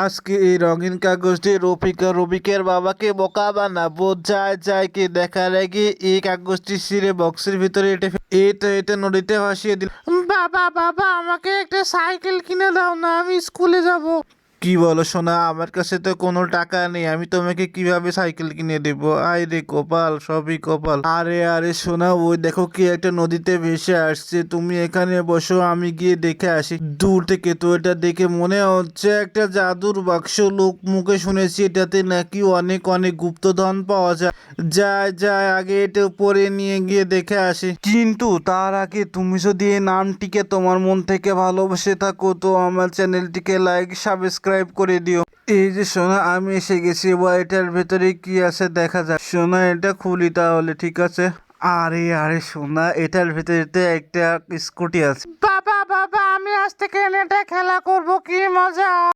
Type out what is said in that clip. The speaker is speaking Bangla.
আজকে এই রঙিন কাগজটি রফিকের বাবাকে বোকা বানাবো। যাই কে দেখার আগে এই কাগজটি ছিঁড়ে বক্সের ভিতরে এটা নদীতে ভাসিয়ে দিল। বাবা বাবা, আমাকে একটা সাইকেল কিনে দাও না, আমি স্কুলে যাব। কি বলো সোনা, আমার কাছে তো কোনো টাকা নেই, আমি তোমাকে কিভাবে সাইকেল কিনে দেবো? আয় রে কপাল, সবই কপাল। আরে সোনা, ওই দেখো কি একটা নদীতে ভেসে আসছে, তুমি এখানে বসো, আমি গিয়ে দেখে আসি। দূর থেকে তো এটা দেখে মনে হচ্ছে একটা জাদুর বাক্স। লোক মুখে শুনেছি এটাতে নাকি অনেক অনেক গুপ্তধন পাওয়া যায়। যায় আগে এটা উপরে নিয়ে গিয়ে দেখে আসি। কিন্তু তার আগে তুমি যদি এই নামটিকে তোমার মন থেকে ভালোবেসে থাকো তো আমার চ্যানেলটিকে লাইক সাবস্ক্রাইব করে দিও। এই যে সোনা, আমি এসে গেছি, বা এটার ভেতরে কি আছে দেখা যাক। সোনা, এটা খুলি তাহলে, ঠিক আছে। আরে সোনা, এটার ভেতরে তো একটা স্কুটি আছে। বাবা বাবা, আমি আজ থেকে এটা খেলা করব, কি মজা।